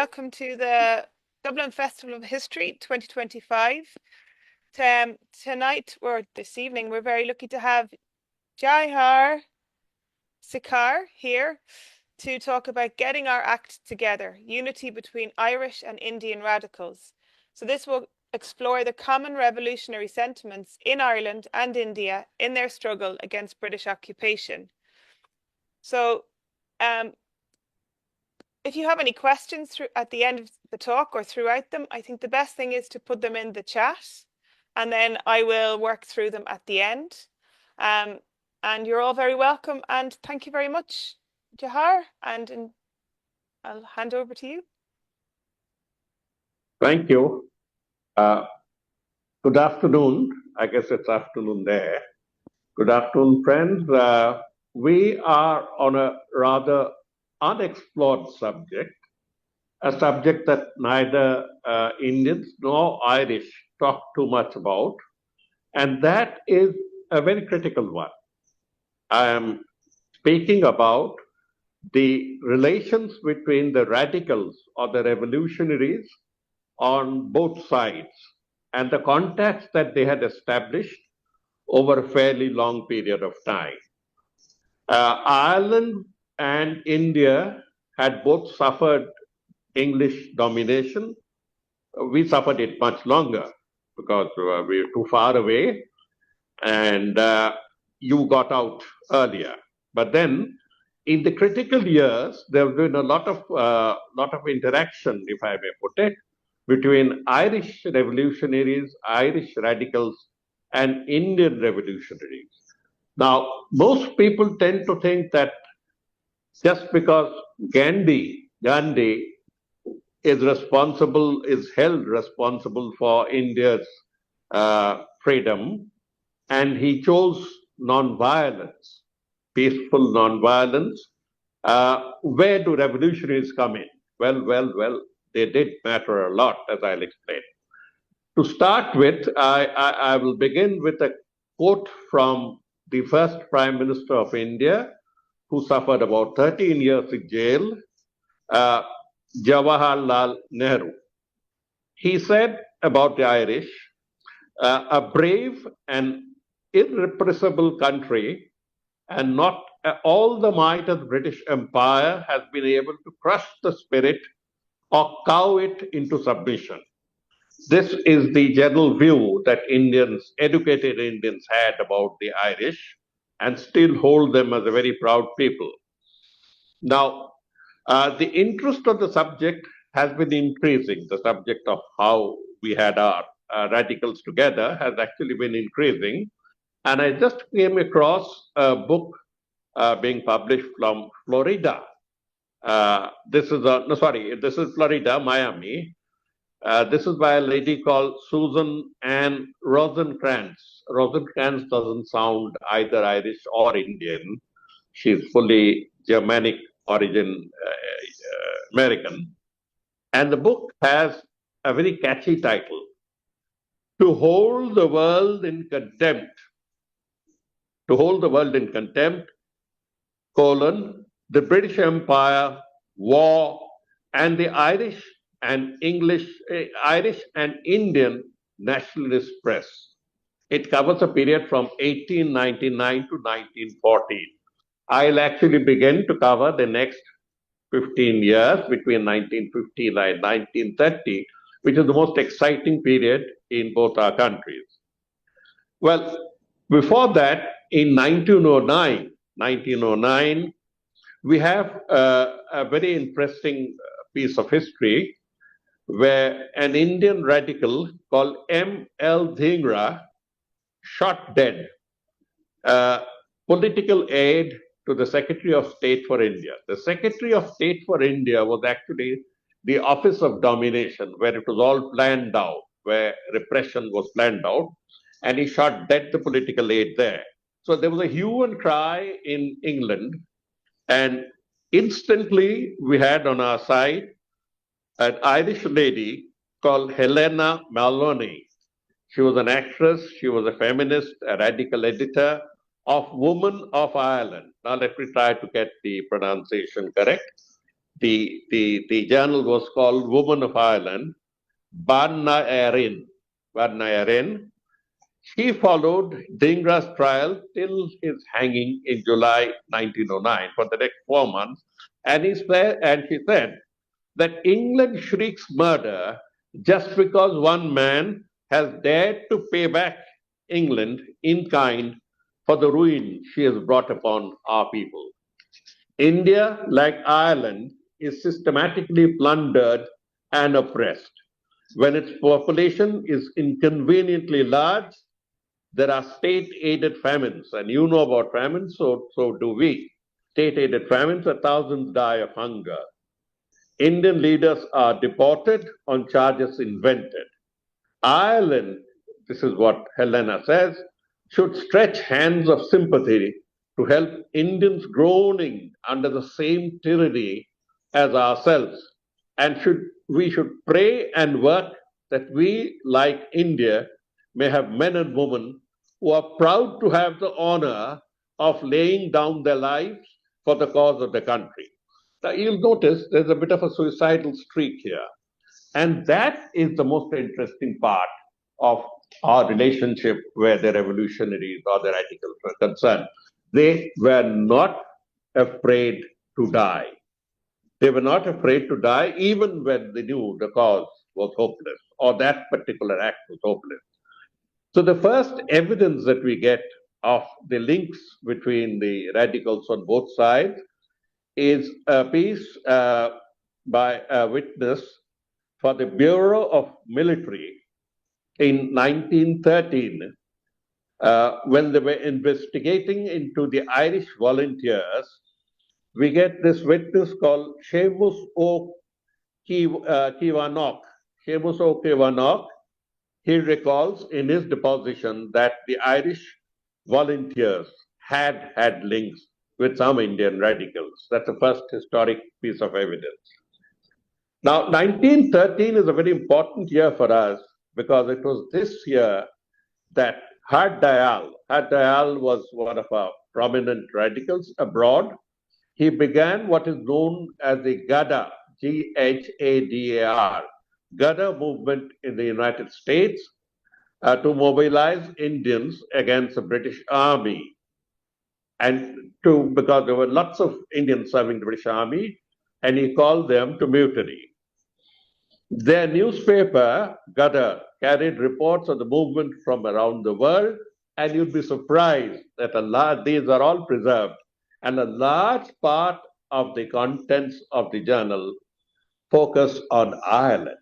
welcome to the Dublin Festival of History 2025. Tonight, or this evening, we're very lucky to have Jawhar Sircar here to talk about getting our act together, unity between Irish and Indian radicals. So this will explore the common revolutionary sentiments in Ireland and India in their struggle against British occupation. So, if you have any questions at the end of the talk or throughout them, I think the best thing is to put them in the chat, and then I will work through them at the end. And you're all very welcome, and thank you very much, Jawhar, and I'll hand over to you. Thank you. Good afternoon. I guess it's afternoon there. Good afternoon, friends. We are on a rather unexplored subject, a subject that neither Indians nor Irish talk too much about, and that is a very critical one. I am speaking about the relations between the radicals or the revolutionaries on both sides and the contacts that they had established over a fairly long period of time. Ireland and India had both suffered English domination. We suffered it much longer because we were too far away, and you got out earlier. But then, in the critical years, there have been a lot of interaction, if I may put it, between Irish revolutionaries, Irish radicals, and Indian revolutionaries. Now, most people tend to think that just because Gandhi is held responsible for India's freedom, and he chose non-violence, peaceful non-violence. Where do revolutionaries come in? Well, they did matter a lot, as I'll explain. To start with, I will begin with a quote from the first Prime Minister of India, who suffered about 13 years in jail, Jawaharlal Nehru. He said about the Irish, a brave and irrepressible country, and not all the might of the British Empire has been able to crush the spirit or cow it into submission. This is the general view that educated Indians had about the Irish, and still hold them as a very proud people. Now, the interest of the subject has been increasing. The subject of how we had our radicals together has actually been increasing. And I just came across a book being published from Florida. This is Florida, Miami. This is by a lady called Susan Ann Rosencrantz. Rosencrantz doesn't sound either Irish or Indian. She's fully Germanic origin American. And the book has a very catchy title, To Hold the World in Contempt. To Hold the World in Contempt, the British Empire, War, and the Irish and Indian nationalist press. It covers a period from 1899 to 1914. I'll actually begin to cover the next 15 years between 1950 and 1930, which is the most exciting period in both our countries. Well, before that, in 1909, we have a very interesting piece of history where an Indian radical called M.L. Dhingra shot dead political aid to the Secretary of State for India. The Secretary of State for India was actually the Office of Domination, where it was all planned out, where repression was planned out, and he shot dead the political aid there. So there was a hue and cry in England, and instantly we had on our side an Irish lady called Helena Maloney. She was an actress, she was a feminist, a radical editor of Women of Ireland. Now let me try to get the pronunciation correct. the journal was called Woman of Ireland, Barna Erin. She followed Dhingra's trial till his hanging in July 1909 for the next 4 months. And she said that England shrieks murder just because one man has dared to pay back England in kind for the ruin she has brought upon our people. India, like Ireland, is systematically plundered and oppressed. When its population is inconveniently large, there are state-aided famines, and you know about famines, so do we. State-aided famines, thousands die of hunger. Indian leaders are deported on charges invented. Ireland, this is what Helena says, should stretch hands of sympathy to help Indians groaning under the same tyranny as ourselves. And we should pray and work that we, like India, may have men and women who are proud to have the honor of laying down their lives for the cause of the country. Now, you'll notice there's a bit of a suicidal streak here. And that is the most interesting part of our relationship where the revolutionaries or the radicals were concerned. They were not afraid to die. They were not afraid to die even when they knew the cause was hopeless or that particular act was hopeless. So the first evidence that we get of the links between the radicals on both sides is a piece by a witness for the Bureau of Military in 1913 when they were investigating into the Irish volunteers. We get this witness called Seamus O'Keevanok. Seamus O'Keevanok, he recalls in his deposition that the Irish volunteers had links with some Indian radicals. That's the first historic piece of evidence. Now, 1913 is a very important year for us because it was this year that Har Dayal was one of our prominent radicals abroad. He began what is known as the Ghadar, Ghadar, Ghadar movement in the United States to mobilize Indians against the British Army. And because there were lots of Indians serving the British Army, and he called them to mutiny. Their newspaper, Ghadar, carried reports of the movement from around the world, and you'd be surprised that these are all preserved. And a large part of the contents of the journal focus on Ireland.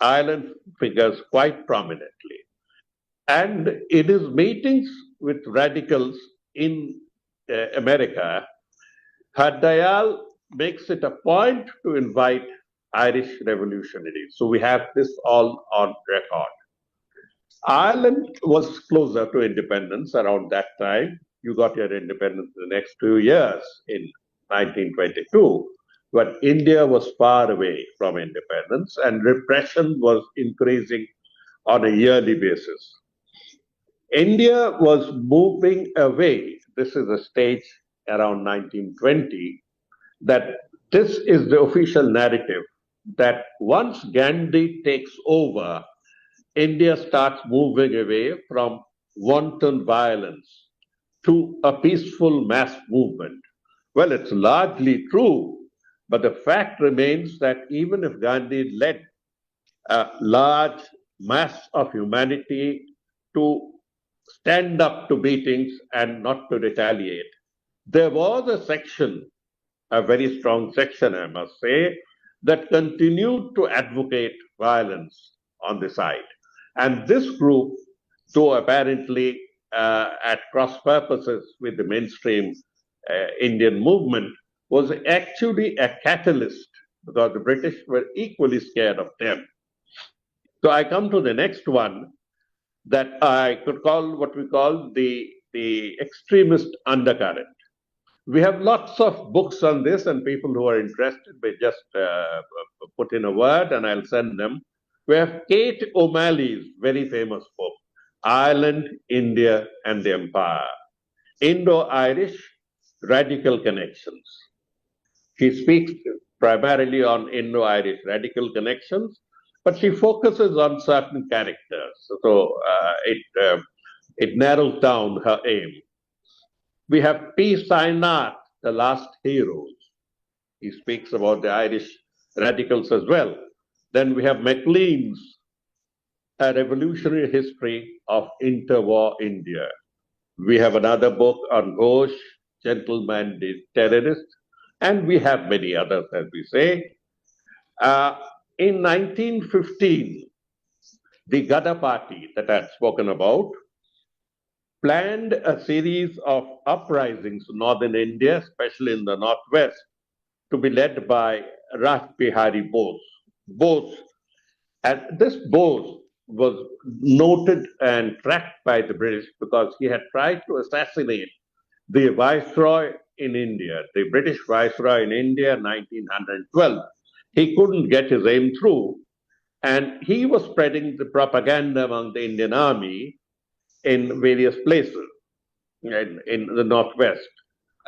Ireland figures quite prominently. And in his meetings with radicals in America, Har Dayal makes it a point to invite Irish revolutionaries. So we have this all on record. Ireland was closer to independence around that time. You got your independence in the next 2 years in 1922, but India was far away from independence and repression was increasing on a yearly basis. India was moving away. This is a stage around 1920 that this is the official narrative that once Gandhi takes over, India starts moving away from wanton violence to a peaceful mass movement. Well, it's largely true, but the fact remains that even if Gandhi led a large mass of humanity to stand up to beatings and not to retaliate, there was a section, a very strong section, I must say, that continued to advocate violence on the side. And this group, though apparently at cross purposes with the mainstream Indian movement, was actually a catalyst because the British were equally scared of them. So I come to the next one that I could call what we call the extremist undercurrent. We have lots of books on this, and people who are interested may just put in a word and I'll send them. We have Kate O'Malley's very famous book, Ireland, India, and the Empire, Indo-Irish Radical Connections. She speaks primarily on Indo-Irish radical connections, but she focuses on certain characters. So it narrows down her aim. We have P. Sainath, the last heroes. He speaks about the Irish radicals as well. Then we have Maclean's A Revolutionary History of Interwar India. We have another book on Ghosh, Gentleman the Terrorist, and we have many others, as we say. In 1915, the Gada Party that I had spoken about planned a series of uprisings in northern India, especially in the northwest, to be led by Raj Bihari Bose. And this Bose was noted and tracked by the British because he had tried to assassinate the Viceroy in India, the British Viceroy in India in 1912. He couldn't get his aim through, and he was spreading the propaganda among the Indian army in various places in the northwest.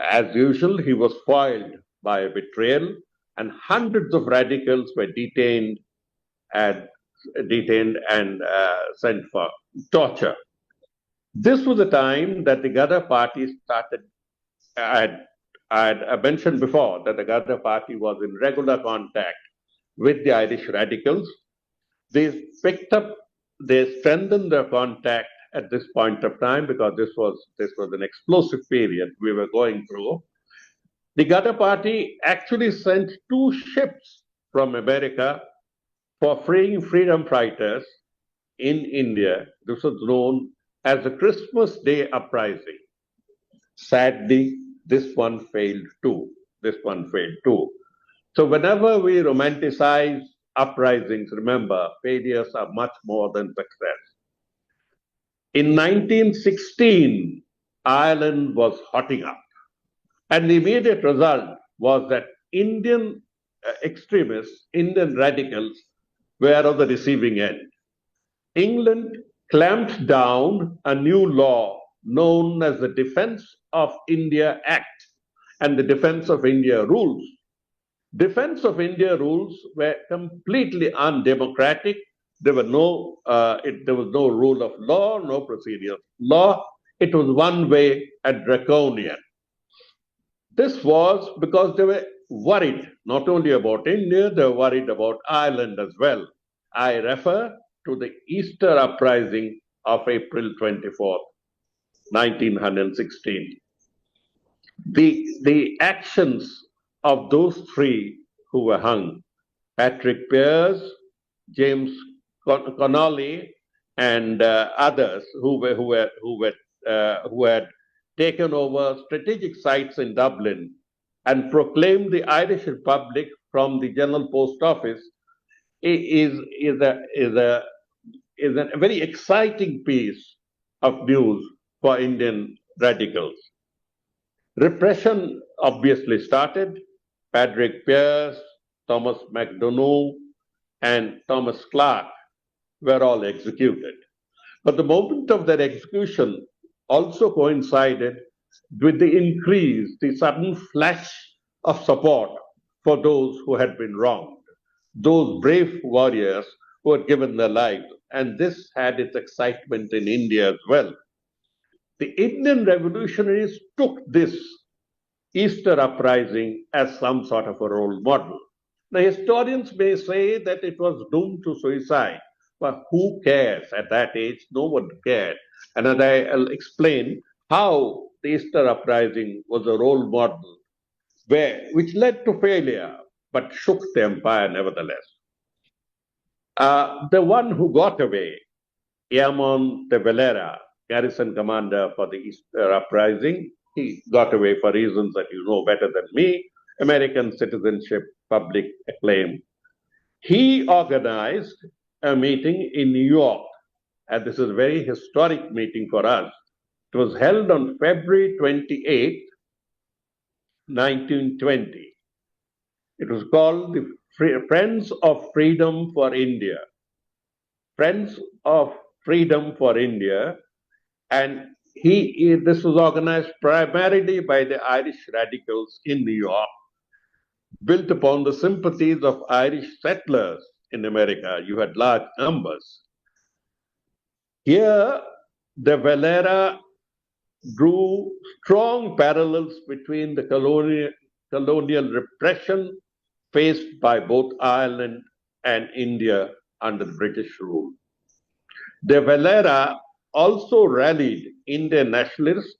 As usual, he was foiled by a betrayal, and hundreds of radicals were detained and sent for torture. This was the time that the Gada Party started. I had mentioned before that the Gada Party was in regular contact with the Irish radicals. They strengthened their contact at this point of time because this was an explosive period we were going through. The Gada Party actually sent 2 ships from America for freeing freedom fighters in India. This was known as the Christmas Day Uprising. Sadly, this one failed too. So whenever we romanticize uprisings, remember, failures are much more than success. In 1916, Ireland was hotting up. And the immediate result was that Indian extremists, Indian radicals, were on the receiving end. England clamped down a new law known as the Defence of India Act and the Defence of India Rules. Defence of India rules were completely undemocratic. There was no rule of law, no procedure of law. It was one way and draconian. This was because they were worried not only about India, they were worried about Ireland as well. I refer to the Easter uprising of April 24th, 1916. The actions of those 3 who were hung, Patrick Pearse, James Connolly, and others who had taken over strategic sites in Dublin and proclaimed the Irish Republic from the General Post Office, is a very exciting piece of news for Indian radicals. Repression obviously started. Patrick Pearse, Thomas McDonough, and Thomas Clark were all executed. But the moment of their execution also coincided with the sudden flash of support for those who had been wronged, those brave warriors who had given their lives. And this had its excitement in India as well. The Indian revolutionaries took this Easter uprising as some sort of a role model. The historians may say that it was doomed to suicide, but who cares? At that age, no one cared. And as I'll explain how the Easter uprising was a role model, which led to failure, but shook the empire nevertheless. The one who got away, Eamon de Valera, garrison commander for the Easter uprising, he got away for reasons that you know better than me, American citizenship, public acclaim. He organized a meeting in New York, and this is a very historic meeting for us. It was held on February 28, 1920. It was called the Friends of Freedom for India. Friends of Freedom for India, and this was organized primarily by the Irish radicals in New York. built upon the sympathies of Irish settlers in America. You had large numbers. Here, the Valera drew strong parallels between the colonial repression faced by both Ireland and India under the British rule. De Valera also rallied Indian nationalists,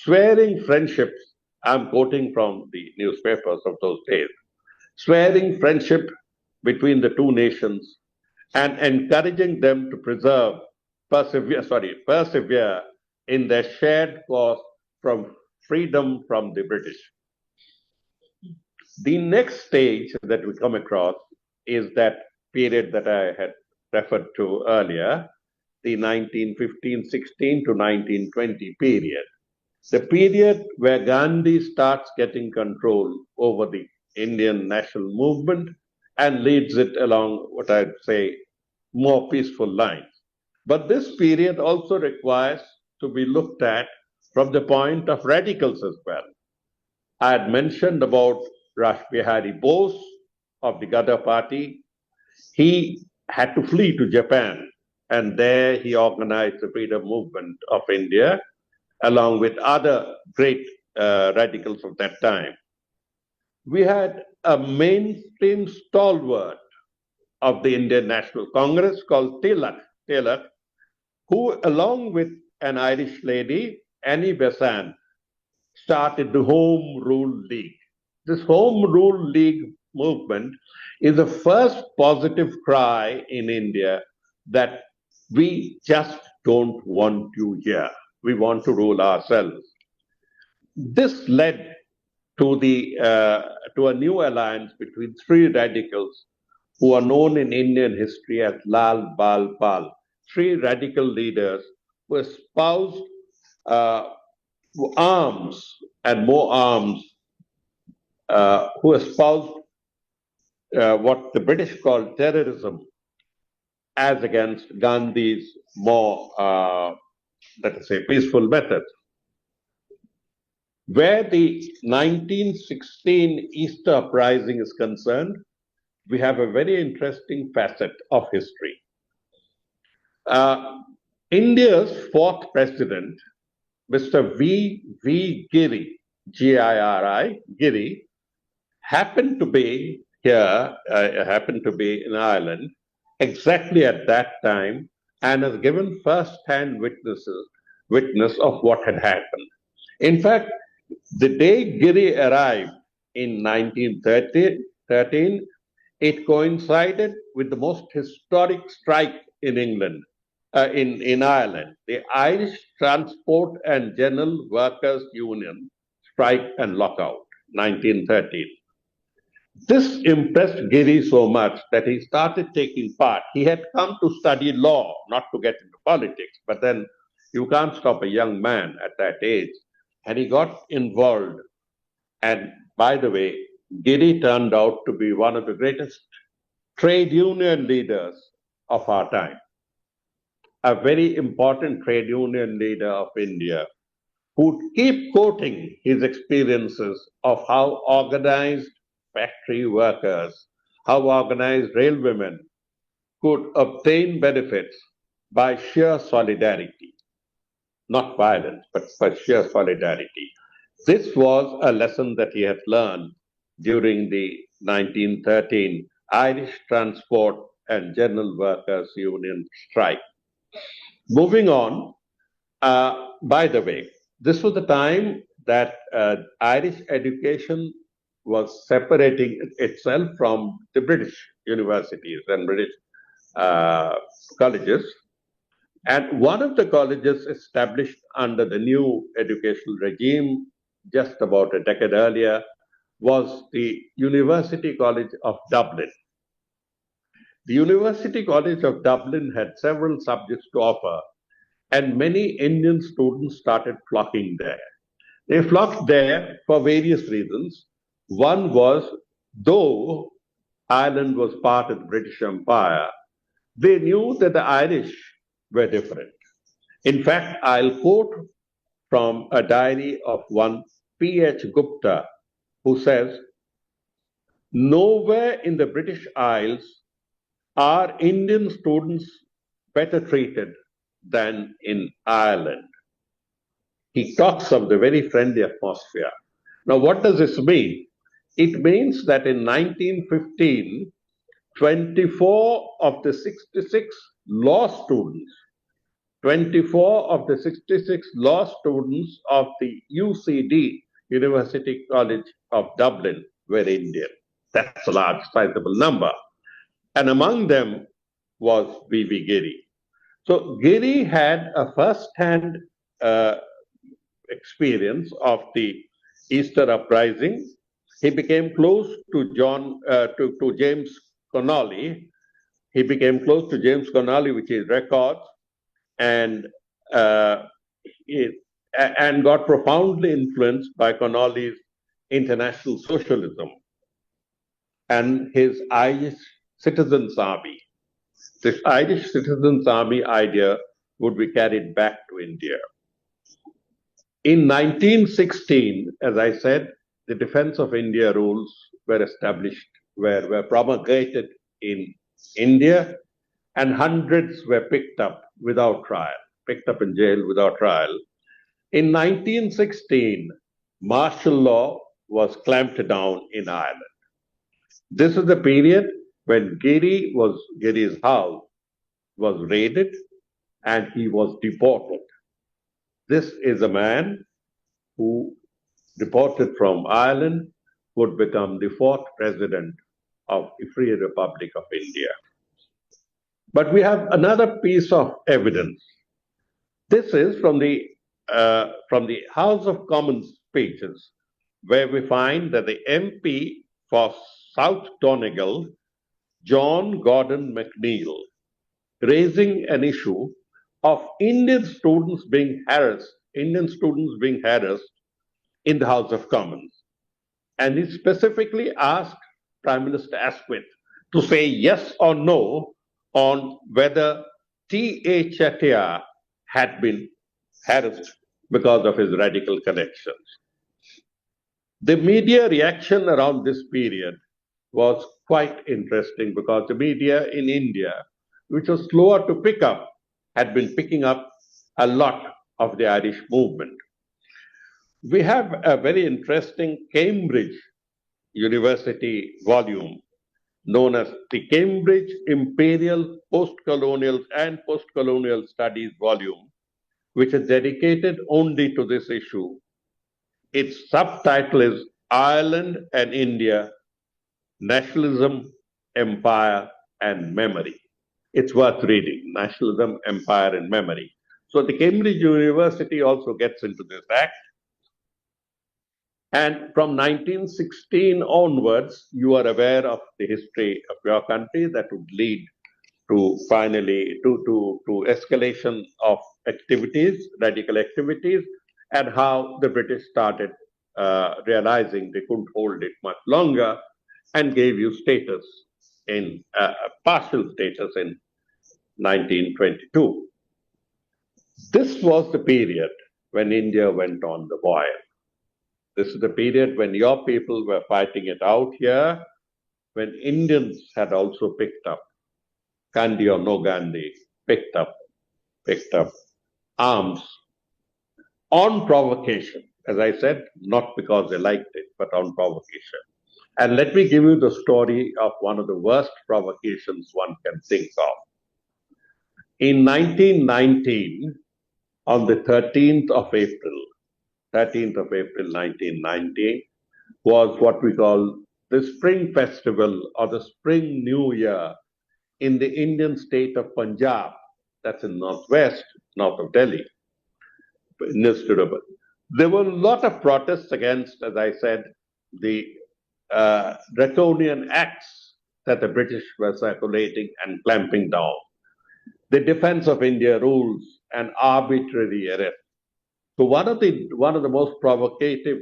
swearing friendships. I'm quoting from the newspapers of those days, swearing friendship between the two nations and encouraging them to persevere in their shared cause from freedom from the British. The next stage that we come across is that period that I had referred to earlier, the 1915-16 to 1920 period. The period where Gandhi starts getting control over the Indian national movement and leads it along what I'd say more peaceful lines. But this period also requires to be looked at from the point of radicals as well. I had mentioned about Rash Bihari Bose of the Ghadar party. He had to flee to Japan, and there he organized the freedom movement of India along with other great radicals of that time. We had a mainstream stalwart of the Indian National Congress called Tilak, who, along with an Irish lady, Annie Besant, started the Home Rule League. This Home Rule League movement is the first positive cry in India that we just don't want you here. We want to rule ourselves. This led to a new alliance between three radicals who are known in Indian history as Lal Bal Pal, three radical leaders who espoused arms and more arms, who espoused what the British called terrorism as against Gandhi's more, let us say, peaceful methods. Where the 1916 Easter Uprising is concerned, we have a very interesting facet of history. India's fourth president, Mr. V. Giri, Giri, Giri, happened to be here, happened to be in Ireland exactly at that time and has given first-hand witness of what had happened. In fact, the day Giri arrived in 1913, it coincided with the most historic strike in England, in Ireland, the Irish Transport and General Workers Union strike and lockout, 1913. This impressed Giri so much that he started taking part. He had come to study law, not to get into politics, but then you can't stop a young man at that age. And he got involved. And by the way, Giri turned out to be one of the greatest trade union leaders of our time, a very important trade union leader of India, who would keep quoting his experiences of how organized factory workers, how organized railwomen could obtain benefits by sheer solidarity. Not violence, but for sheer solidarity. This was a lesson that he had learned during the 1913 Irish Transport and General Workers Union strike. Moving on, by the way, this was the time that Irish education was separating itself from the British universities and British colleges. And one of the colleges established under the new educational regime just about a decade earlier was the University College of Dublin. The University College of Dublin had several subjects to offer, and many Indian students started flocking there. They flocked there for various reasons. One was, though Ireland was part of the British Empire, they knew that the Irish were different. In fact, I'll quote from a diary of one P.H. Gupta, who says, Nowhere in the British Isles are Indian students better treated than in Ireland. He talks of the very friendly atmosphere. Now, what does this mean? It means that in 1915, 24 of the 66 law students, 24 of the 66 law students of the UCD, University College of Dublin, were Indian. That's a large, sizable number. And among them was V.V. Giri. So Giri had a first-hand uh, experience of the Easter uprising. He became close to James Connolly. He became close to James Connolly, which is records, and uh, and got profoundly influenced by Connolly's international socialism and his Irish Citizens Army. This Irish Citizens Army idea would be carried back to India. In 1916, as I said, the Defense of India rules were established, were promulgated in India, and hundreds were picked up without trial, picked up in jail without trial. In 1916, martial law was clamped down in Ireland. This is the period when Giri's house was raided and he was deported. This is a man who, deported from Ireland, would become the fourth president of the Free Republic of India. But we have another piece of evidence. This is from the House of Commons speeches, where we find that the MP for South Donegal, John Gordon MacNeil, raising an issue of Indian students being harassed in the House of Commons. And he specifically asked Prime Minister Asquith to say yes or no on whether T.A. Chettiar had been harassed because of his radical connections. The media reaction around this period was quite interesting because the media in India, which was slower to pick up, had been picking up a lot of the Irish movement. We have a very interesting Cambridge University volume known as the Cambridge Imperial Postcolonial and Postcolonial Studies volume, which is dedicated only to this issue. Its subtitle is Ireland and India, Nationalism, Empire, and Memory. It's worth reading, Nationalism, Empire, and Memory. So the Cambridge University also gets into this act. And from 1916 onwards, you are aware of the history of your country that would lead to finally to escalation of activities, radical activities, and how the British started realizing they couldn't hold it much longer and gave you status in partial status in 1922. This was the period when India went on the boil. This is the period when your people were fighting it out here, when Indians had also picked up, Gandhi or no Gandhi, picked up arms on provocation. As I said, not because they liked it, but on provocation. And let me give you the story of one of the worst provocations one can think of. In 1919, on the 13th of April 1990, was what we call the Spring Festival or the Spring New Year in the Indian state of Punjab. That's in northwest, north of Delhi. There were a lot of protests against, as I said, the draconian acts that the British were circulating and clamping down. The Defense of India rules and arbitrary arrest. So one of the most provocative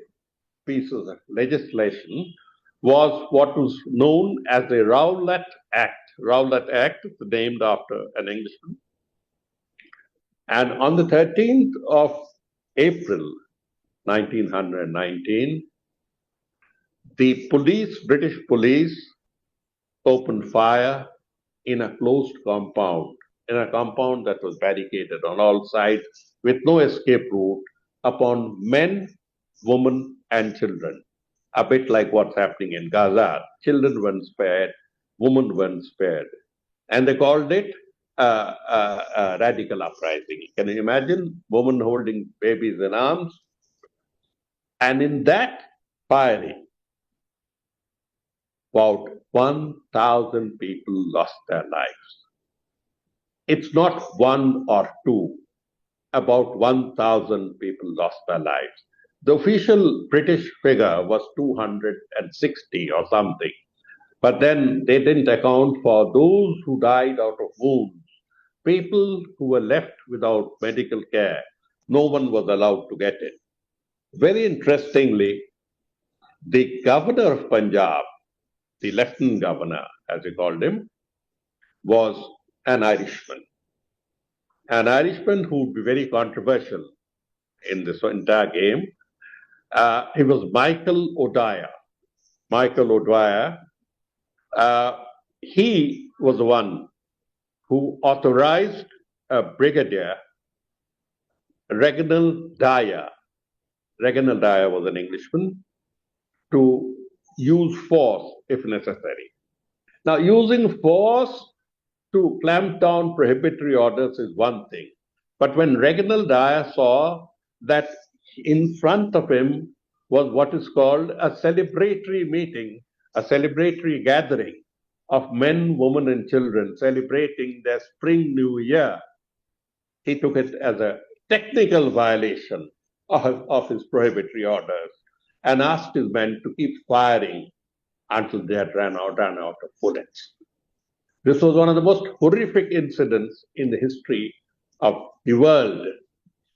pieces of legislation was what was known as the Rowlatt Act. Rowlatt Act is named after an Englishman. And on the 13th of April 1919, The British police, opened fire in a closed compound, in a compound that was barricaded on all sides with no escape route upon men, women, and children. A bit like what's happening in Gaza. Children weren't spared, women weren't spared. And they called it a radical uprising. Can you imagine women holding babies in arms? And in that firing, about 1,000 people lost their lives. It's not one or two, about 1,000 people lost their lives. The official British figure was 260 or something, but then they didn't account for those who died out of wounds, people who were left without medical care. No one was allowed to get it. Very interestingly, the governor of Punjab, the lieutenant governor, as we called him, was an Irishman. An Irishman who would be very controversial in this entire game. He was Michael O'Dwyer. Michael O'Dwyer, he was the one who authorized a brigadier, Reginald Dyer. Reginald Dyer was an Englishman, to use force if necessary. Now, using force to clamp down prohibitory orders is one thing. But when Reginald Dyer saw that in front of him was what is called a celebratory meeting, a celebratory gathering of men, women, and children celebrating their spring new year, he took it as a technical violation of his prohibitory orders and asked his men to keep firing until they had ran out of bullets. This was one of the most horrific incidents in the history of the world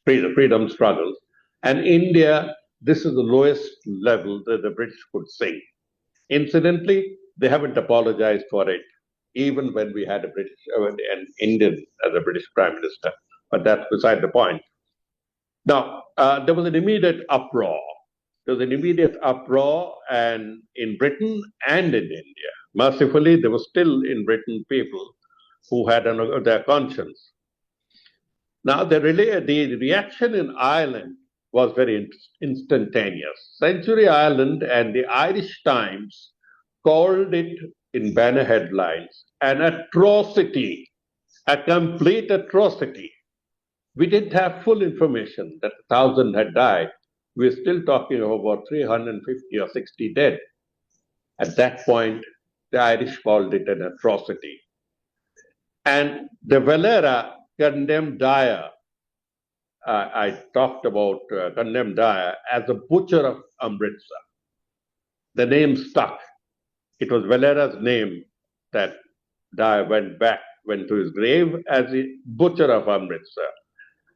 freedom struggles. And India, this is the lowest level that the British could sink. Incidentally, they haven't apologized for it, even when we had an Indian as a British Prime Minister. But that's beside the point. Now, there was an immediate uproar. There was an immediate uproar and in Britain and in India. Mercifully, there were still in Britain people who had their conscience. Now, the reaction in Ireland was very instantaneous. Century Ireland and the Irish Times called it in banner headlines an atrocity, a complete atrocity. We didn't have full information that 1,000 had died. We're still talking of about 350 or 60 dead. At that point, the Irish called it an atrocity. And the Valera condemned Dyer. I talked about condemned Dyer as a butcher of Amritsar. The name stuck. It was Valera's name that Dyer went to his grave as a butcher of Amritsar.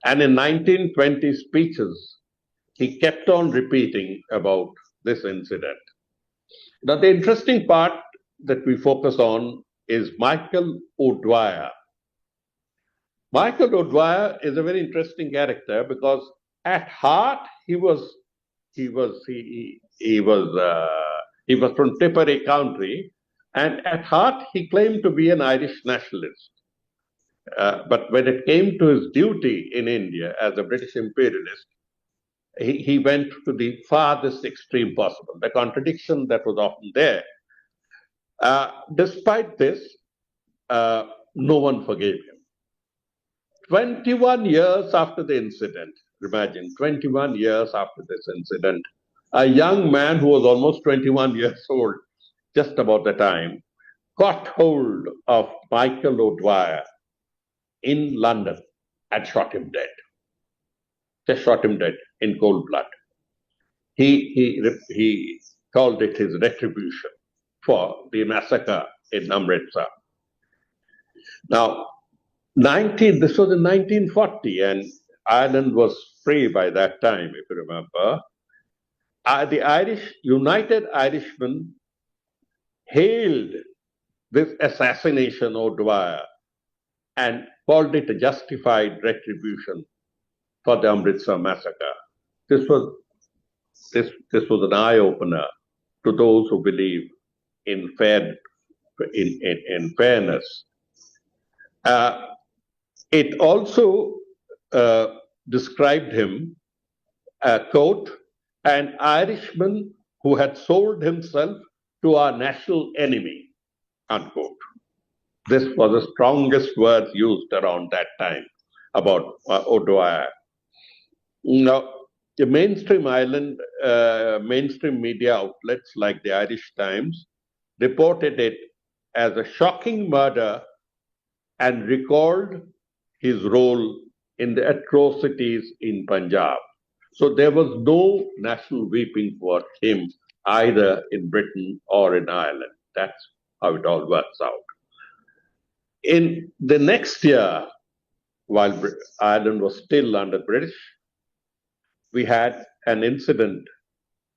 And in 1920 speeches, he kept on repeating about this incident. Now, the interesting part that we focus on is Michael O'Dwyer. Michael O'Dwyer is a very interesting character because at heart he was from Tipperary County, and at heart he claimed to be an Irish nationalist. But when it came to his duty in India as a British imperialist, he went to the farthest extreme possible, the contradiction that was often there. Despite this, no one forgave him. 21 years after the incident, imagine, 21 years after this incident, a young man who was almost 21 years old, just about the time, caught hold of Michael O'Dwyer in London and shot him dead. Just shot him dead in cold blood. He called it his retribution for the massacre in Amritsar. Now, this was in 1940, and Ireland was free by that time, if you remember. The United Irishmen hailed this assassination of Dwyer and called it a justified retribution for the Amritsar massacre. This was an eye-opener to those who believe in fairness. It also described him, quote, an Irishman who had sold himself to our national enemy, unquote. This was the strongest word used around that time about O'Dwyer. Now, the mainstream media outlets like the Irish Times reported it as a shocking murder and recalled his role in the atrocities in Punjab. So there was no national weeping for him either in Britain or in Ireland. That's how it all works out. In the next year, while Ireland was still under British, we had an incident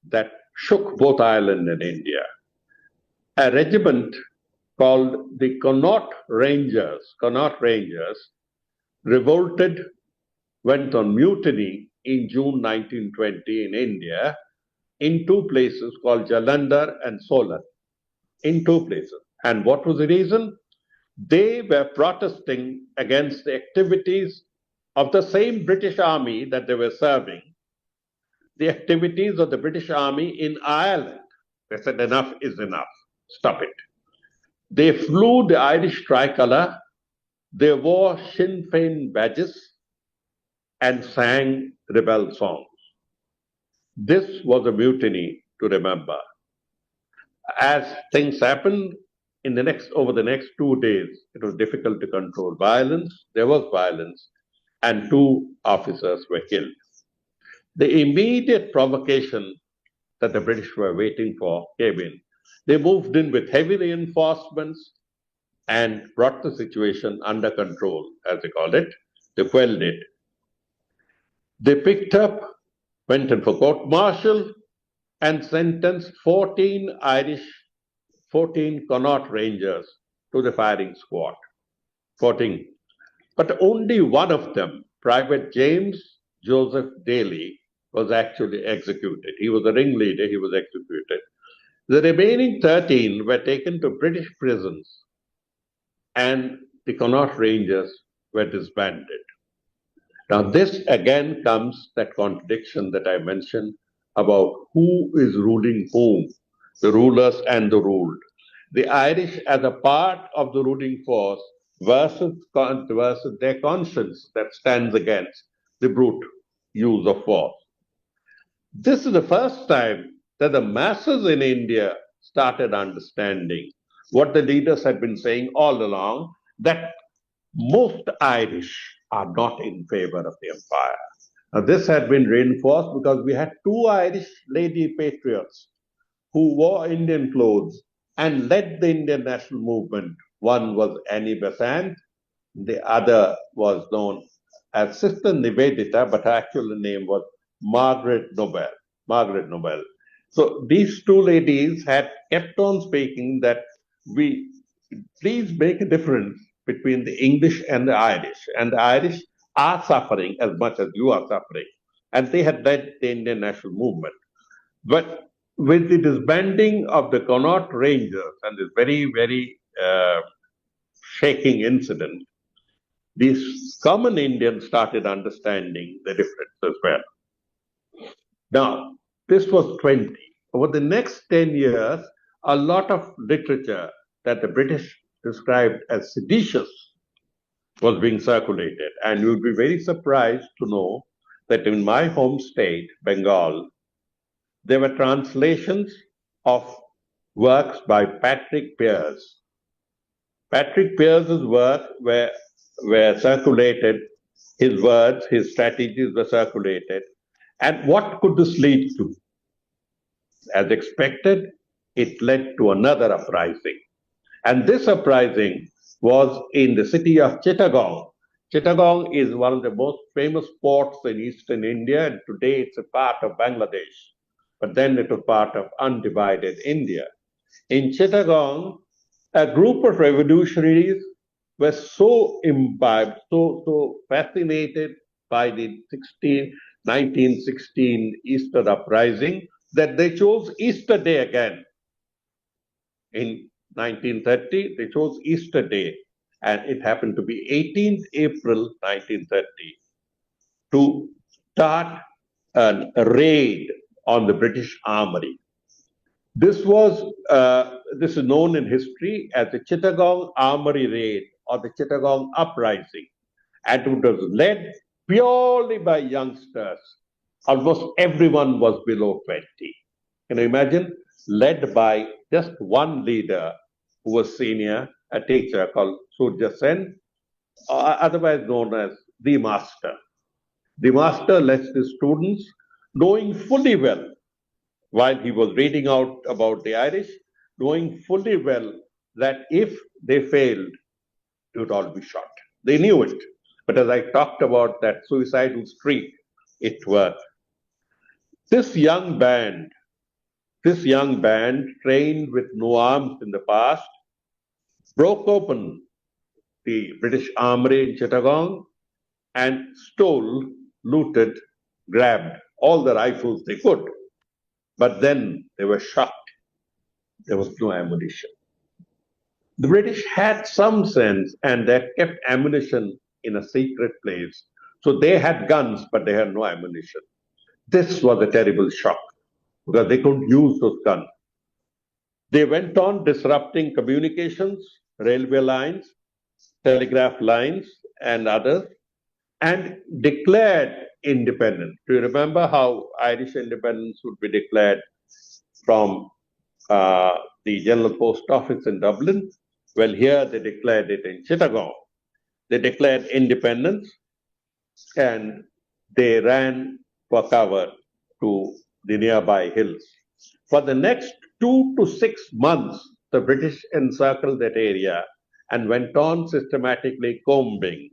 that shook both Ireland and India. A regiment called the Connaught Rangers, revolted, went on mutiny in June 1920 in India in two places called Jalandhar and Solan, in two places. And what was the reason? They were protesting against the activities of the same British army that they were serving, the activities of the British army in Ireland. They said, enough is enough, stop it. They flew the Irish tricolour, they wore Sinn Féin badges, and sang rebel songs. This was a mutiny to remember. As things happened over the next 2 days, it was difficult to control violence. There was violence, and 2 officers were killed. The immediate provocation that the British were waiting for came in. They moved in with heavy reinforcements and brought the situation under control, as they called it. They quelled it. They picked up, went in for court-martial, and sentenced 14 Connaught Rangers to the firing squad. 14. But only one of them, Private James Joseph Daly, was actually executed. He was the ringleader, he was executed. The remaining 13 were taken to British prisons, and the Connaught Rangers were disbanded. Now, this again comes that contradiction that I mentioned about who is ruling whom, the rulers and the ruled. The Irish as a part of the ruling force versus their conscience that stands against the brute use of force. This is the first time that the masses in India started understanding what the leaders had been saying all along, that most Irish are not in favor of the empire. Now, this had been reinforced because we had 2 Irish lady patriots who wore Indian clothes and led the Indian national movement. One was Annie Besant, the other was known as Sister Nivedita, but her actual name was Margaret Nobel. So these 2 ladies had kept on speaking that we please make a difference between the English and the Irish are suffering as much as you are suffering. And they had led the Indian national movement. But with the disbanding of the Connaught Rangers and this very, very shaking incident, these common Indians started understanding the difference as well. Now, this was 20. Over the next 10 years, a lot of literature that the British described as seditious was being circulated. And you would be very surprised to know that in my home state, Bengal, there were translations of works by Patrick Pearse. Patrick Pearse's work were circulated, his words, his strategies were circulated. And what could this lead to? As expected, it led to another uprising. And this uprising was in the city of Chittagong. Chittagong is one of the most famous ports in eastern India, and today it's a part of Bangladesh. But then it was part of undivided India. In Chittagong, a group of revolutionaries were so imbibed, so fascinated by the 1916 Easter uprising, that they chose Easter Day again. In 1930, they chose Easter Day, and it happened to be 18th April 1930, to start a raid on the British Armory. This is known in history as the Chittagong Armory Raid or the Chittagong Uprising, and it was led purely by youngsters. Almost everyone was below 20. Can you imagine? Led by just one leader who was senior, a teacher called Surya Sen, otherwise known as the Master. The Master led his students, knowing fully well, while he was reading out about the Irish, knowing fully well that if they failed, they would all be shot. They knew it. But as I talked about that suicidal streak, it worked. This young band trained with no arms in the past, broke open the British Armory in Chittagong and stole, looted, grabbed all the rifles they could. But then they were shocked. There was no ammunition. The British had some sense, and they kept ammunition in a secret place. So they had guns, but they had no ammunition. This was a terrible shock because they couldn't use those guns. They went on disrupting communications, railway lines, telegraph lines, and others, and declared independence. Do you remember how Irish independence would be declared from the General Post Office in Dublin? Well, here they declared it in Chittagong. They declared independence and they ran for cover to the nearby hills. For the next 2 to 6 months, the British encircled that area and went on systematically combing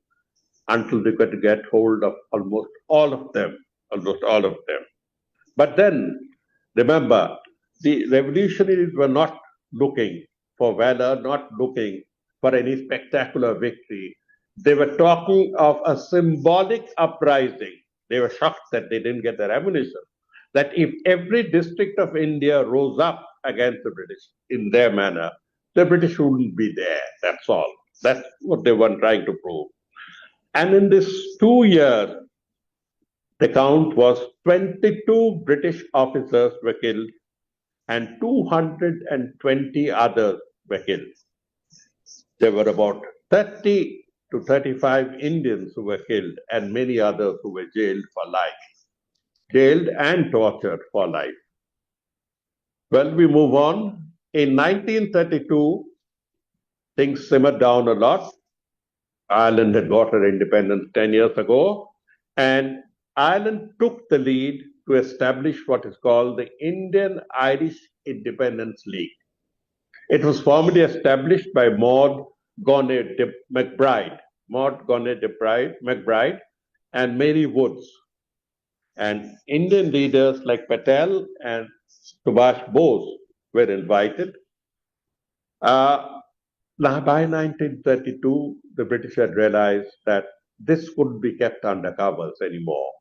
until they could get hold of almost all of them. But then, remember, the revolutionaries were not looking for valor, not looking for any spectacular victory. They were talking of a symbolic uprising. They were shocked that they didn't get their ammunition. That if every district of India rose up against the British in their manner, the British wouldn't be there. That's all. That's what they were trying to prove. And in this 2 years, the count was 22 British officers were killed and 220 others were killed. There were about 30 to 35 Indians who were killed and many others who were jailed for life, jailed and tortured for life. Well, we move on. In 1932, things simmered down a lot. Ireland had got her independence 10 years ago, and Ireland took the lead to establish what is called the Indian-Irish Independence League. It was formally established by Maud Gonne McBride and Mary Woods. And Indian leaders like Patel and Subhash Bose were invited. By 1932, the British had realized that this couldn't be kept under covers anymore.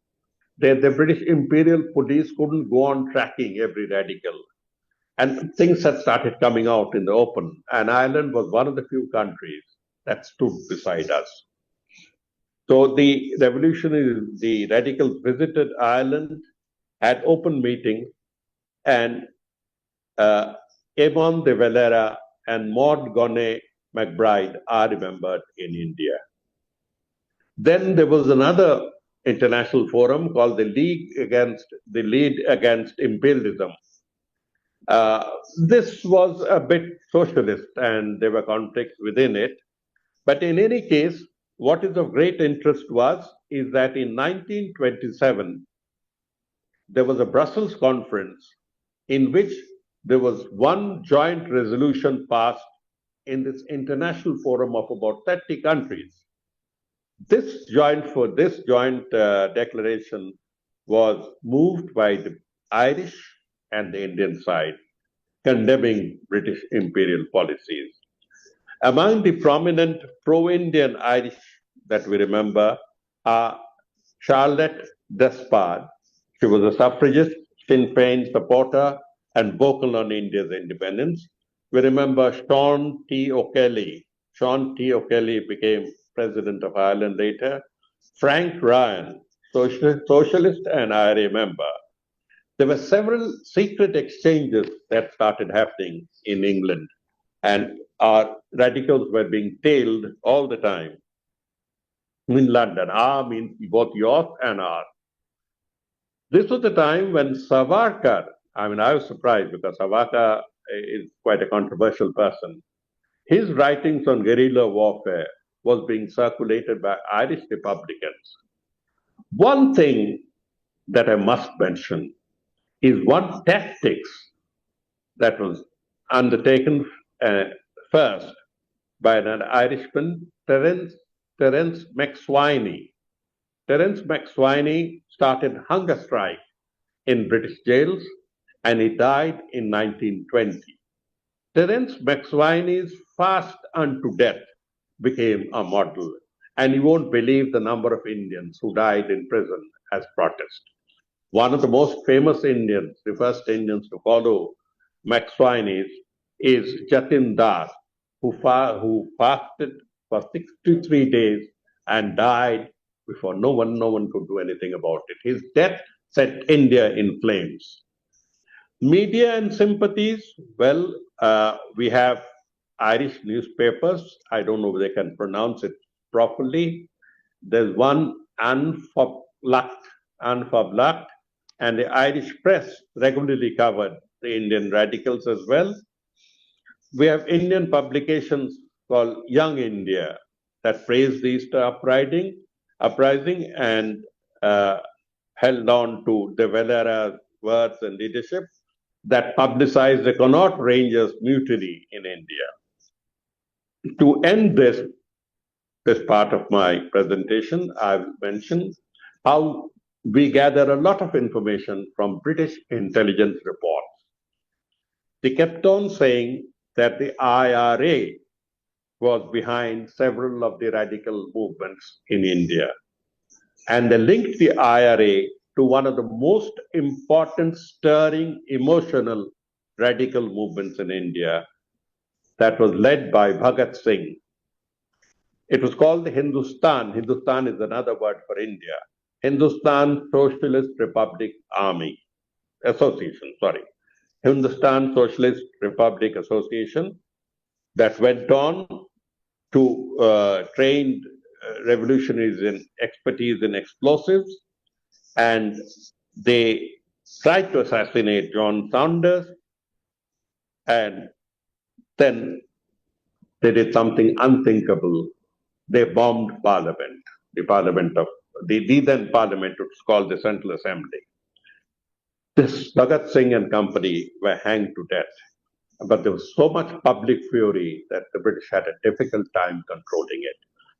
The British Imperial Police couldn't go on tracking every radical. And things had started coming out in the open. And Ireland was one of the few countries that stood beside us. So the revolutionaries, the radicals visited Ireland, had open meetings, and Eamon de Valera and Maud Gonne McBride are remembered in India. Then there was another international forum called the League Against Imperialism. This was a bit socialist and there were conflicts within it. But in any case, what is of great interest to us is that in 1927, there was a Brussels conference in which there was one joint resolution passed in this international forum of about 30 countries. This joint declaration was moved by the Irish and the Indian side, condemning British imperial policies. Among the prominent pro-Indian Irish that we remember are Charlotte Despard. She was a suffragist, Sinn Féin supporter, and vocal on India's independence. We remember Sean T. O'Kelly. Sean T. O'Kelly became President of Ireland later. Frank Ryan, socialist and IRA member. There were several secret exchanges that started happening in England, and our radicals were being tailed all the time in London. Means both yours and ours. This was the time when Savarkar, I was surprised because Savarkar is quite a controversial person. His writings on guerrilla warfare was being circulated by Irish Republicans. One thing that I must mention is one tactics that was undertaken first by an Irishman, Terence McSwiney. Terence McSwiney started hunger strike in British jails and he died in 1920. Terence McSwiney's fast unto death became a model, and you won't believe the number of Indians who died in prison as protest. One of the most famous Indians, the first Indians to follow McSwiney's, is Jatin Das, who fasted for 63 days and died before no one could do anything about it. His death set India in flames. Media and sympathies, well, we have Irish newspapers. I don't know if they can pronounce it properly. There's one, Anfablacht, and the Irish press regularly covered the Indian radicals as well. We have Indian publications called Young India that praised the Easter uprising and held on to De Valera's words and leadership that publicized the Connaught Rangers mutiny in India. To end this part of my presentation, I've mentioned how we gather a lot of information from British intelligence reports. They kept on saying that the IRA was behind several of the radical movements in India. And they linked the IRA to one of the most important, stirring, emotional radical movements in India that was led by Bhagat Singh. It was called the Hindustan. Hindustan is another word for India. Hindustan Socialist Republic Army Association, Hindustan Socialist Republic Association that went on to train revolutionaries in expertise in explosives, and they tried to assassinate John Saunders, and then they did something unthinkable. They bombed Parliament, the then Parliament, which was called the Central Assembly. This Bhagat Singh and company were hanged to death. But there was so much public fury that the British had a difficult time controlling it.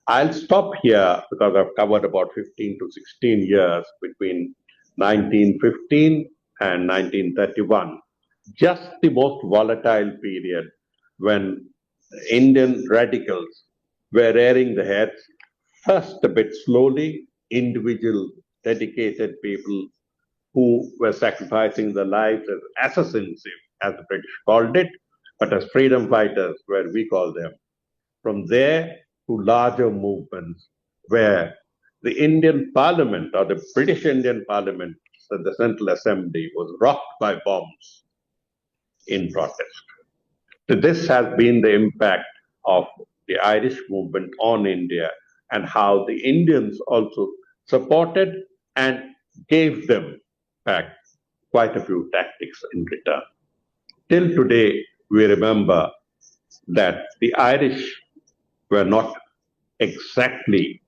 I'll stop here because I've covered about 15 to 16 years between 1915 and 1931. Just the most volatile period when Indian radicals were rearing their heads, first a bit slowly, individual dedicated people who were sacrificing their lives as assassins, as the British called it, but as freedom fighters, where we call them. From there to larger movements where the Indian Parliament or the British Indian Parliament, the Central Assembly, was rocked by bombs in protest. So this has been the impact of the Irish movement on India and how the Indians also supported and gave them back quite a few tactics in return. Till today, we remember that the Irish were not exactly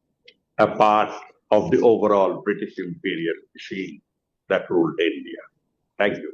a part of the overall British imperial machine that ruled India. Thank you.